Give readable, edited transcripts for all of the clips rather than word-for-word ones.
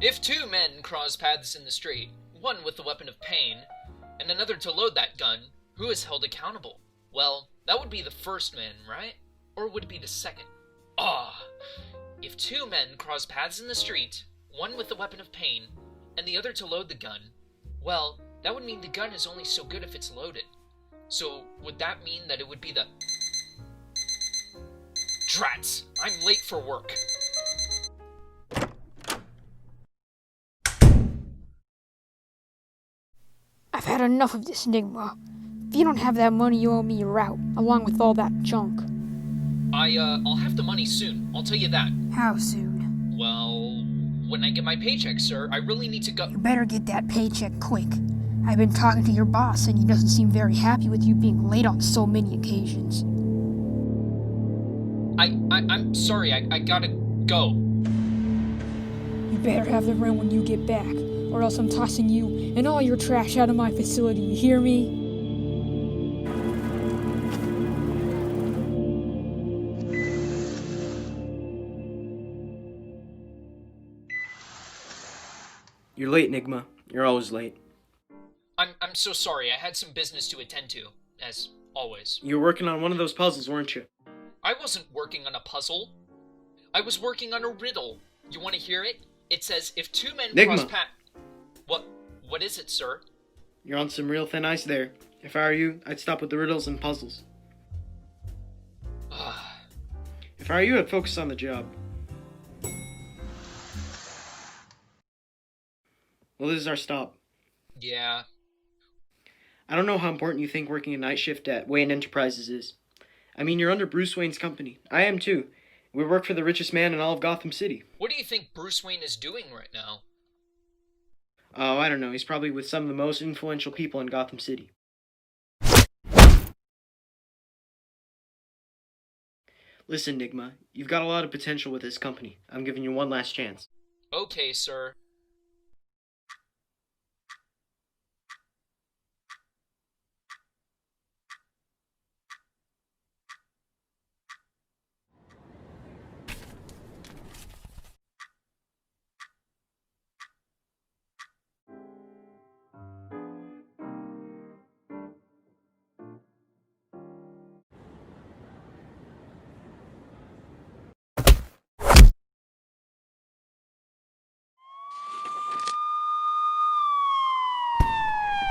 If two men cross paths in the street, one with a weapon of pain, and another to load that gun, who is held accountable? Well, that would be the first man, right? Or would it be the second? If two men cross paths in the street, one with a weapon of pain, and the other to load the gun, well, that would mean the gun is only so good if it's loaded. So, would that mean that it would be the... Drats! I'm late for work. I've had enough of this, Nygma. If you don't have that money, you owe me your route, along with all that junk. I'll have the money soon, I'll tell you that. How soon? Well, when I get my paycheck, sir, I really need to go... You better get that paycheck quick. I've been talking to your boss, and he doesn't seem very happy with you being late on so many occasions. I'm sorry, I gotta go. You better have the rent when you get back, or else I'm tossing you and all your trash out of my facility, you hear me? You're late, Nygma. You're always late. I'm so sorry, I had some business to attend to, as always. You were working on one of those puzzles, weren't you? I wasn't working on a puzzle. I was working on a riddle. You want to hear it? It says, if two men Nygma. cross paths... What is it, sir? You're on some real thin ice there. If I were you, I'd stop with the riddles and puzzles. If I were you, I'd focus on the job. Well, this is our stop. Yeah. I don't know how important you think working a night shift at Wayne Enterprises is. I mean, you're under Bruce Wayne's company. I am too. We work for the richest man in all of Gotham City. What do you think Bruce Wayne is doing right now? Oh, I don't know. He's probably with some of the most influential people in Gotham City. Listen, Nygma, you've got a lot of potential with this company. I'm giving you one last chance. Okay, sir.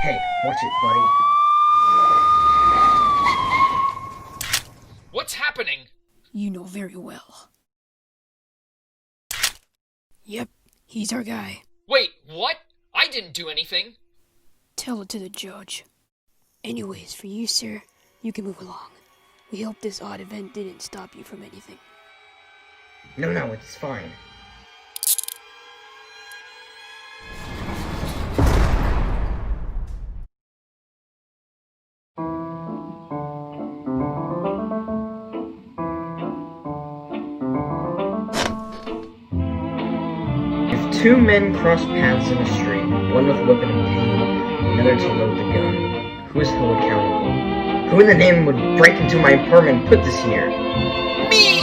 Hey, watch it, buddy. What's happening? You know very well. Yep, he's our guy. Wait, what? I didn't do anything. Tell it to the judge. Anyways, for you, sir, you can move along. We hope this odd event didn't stop you from anything. No, it's fine. If two men cross paths in a street, one with a weapon of pain, another to load the gun, who is held accountable? Who in the name would break into my apartment and put this here? Me!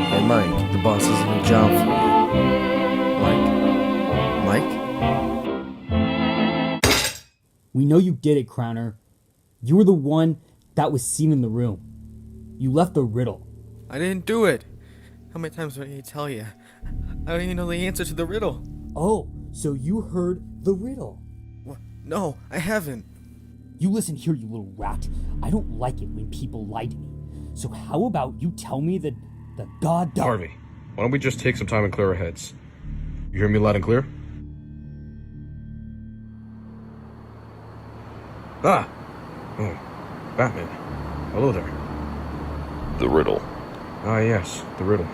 Hey Mike, the boss has a new job for you. Mike? We know you did it, Crowner. You were the one that was seen in the room. You left the riddle. I didn't do it. How many times do I need to tell you? I don't even know the answer to the riddle. Oh, so you heard the riddle. What? No, I haven't. You listen here, you little rat. I don't like it when people lie to me. So how about you tell me the goddamn... Harvey, why don't we just take some time and clear our heads? You hear me loud and clear? Ah! Oh, Batman. Hello there. The riddle. Ah, yes, the riddle.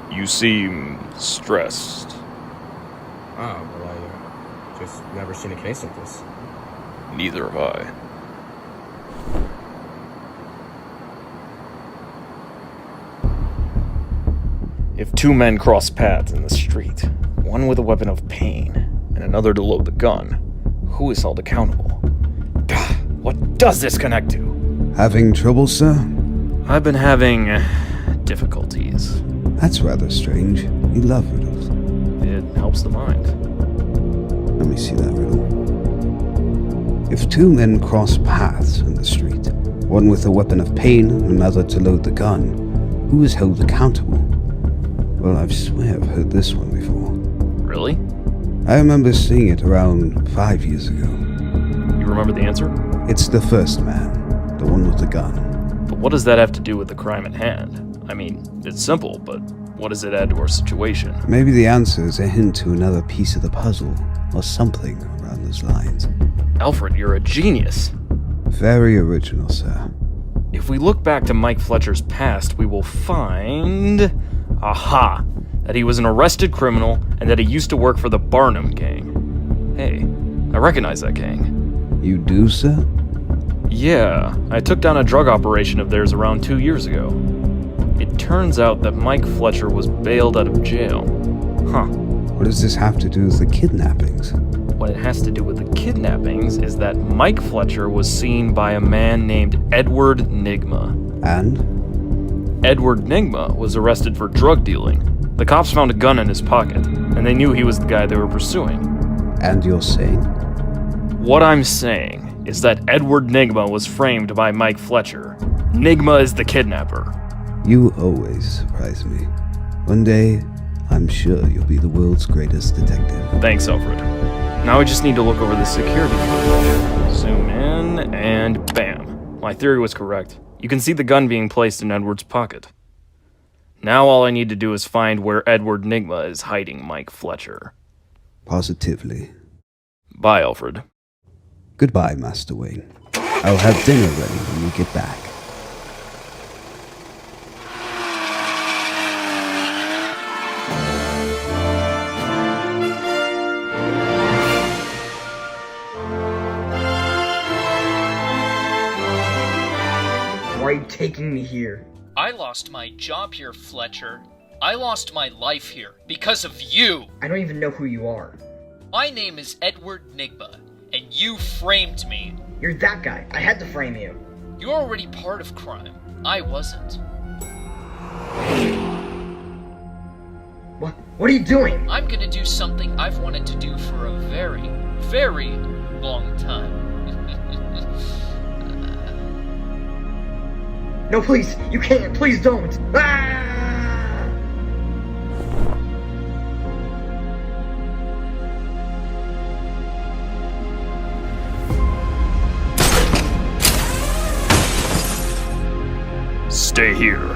You seem stressed. Ah, well, I just never seen a case like this. Neither have I. If two men cross paths in the street, one with a weapon of pain and another to load the gun, who is held accountable? Gah. does this connect to? Having trouble, sir? I've been having difficulties. That's rather strange. You love riddles. It helps the mind. Let me see that riddle. If two men cross paths in the street, one with a weapon of pain and another to load the gun, who is held accountable? Well, I swear I've heard this one before. Really? I remember seeing it around 5 years ago. You remember the answer? It's the first man, the one with the gun. But what does that have to do with the crime at hand? I mean, it's simple, but what does it add to our situation? Maybe the answer is a hint to another piece of the puzzle, or something around those lines. Alfred, you're a genius. Very original, sir. If we look back to Mike Fletcher's past, we will find... Aha! That he was an arrested criminal, and that he used to work for the Barnum gang. Hey, I recognize that gang. You do, sir? Yeah, I took down a drug operation of theirs around 2 years ago. It turns out that Mike Fletcher was bailed out of jail. Huh. What does this have to do with the kidnappings? What it has to do with the kidnappings is that Mike Fletcher was seen by a man named Edward Nygma. And? Edward Nygma was arrested for drug dealing. The cops found a gun in his pocket, and they knew he was the guy they were pursuing. And you're saying? What I'm saying is that Edward Nygma was framed by Mike Fletcher. Nygma is the kidnapper. You always surprise me. One day, I'm sure you'll be the world's greatest detective. Thanks, Alfred. Now I just need to look over the security footage. Zoom in, and bam. My theory was correct. You can see the gun being placed in Edward's pocket. Now all I need to do is find where Edward Nygma is hiding Mike Fletcher. Positively. Bye, Alfred. Goodbye, Master Wayne. I'll have dinner ready when we get back. Why are you taking me here? I lost my job here, Fletcher. I lost my life here because of you. I don't even know who you are. My name is Edward Nygma, and you framed me. You're that guy. I had to frame you. You're already part of crime. I wasn't. What are you doing? I'm gonna do something I've wanted to do for a very, very long time. No, please. You can't. Please don't. Ah! Stay here.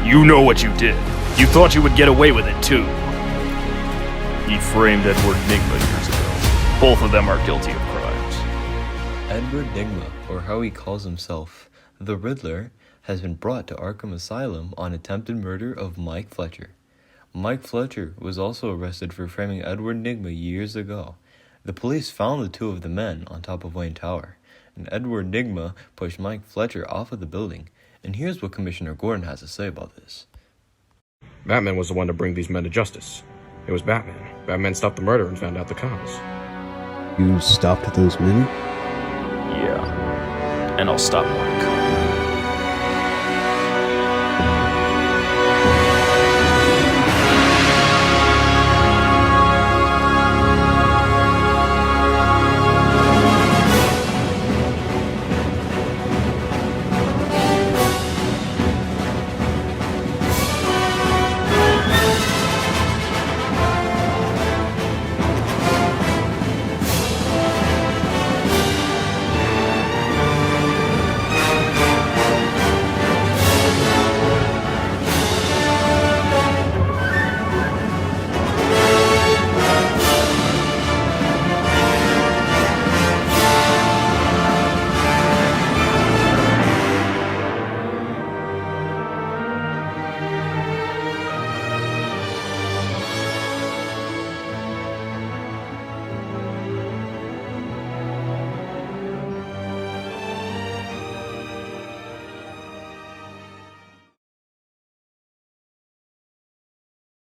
You know what you did. You thought you would get away with it, too. He framed Edward Nygma years ago. Both of them are guilty of crimes. Edward Nygma, or how he calls himself, the Riddler, has been brought to Arkham Asylum on attempted murder of Mike Fletcher. Mike Fletcher was also arrested for framing Edward Nygma years ago. The police found the two of the men on top of Wayne Tower, and Edward Nygma pushed Mike Fletcher off of the building. And here's what Commissioner Gordon has to say about this. Batman was the one to bring these men to justice. It was Batman. Batman stopped the murder and found out the cause. You stopped those men? Yeah. And I'll stop Mike.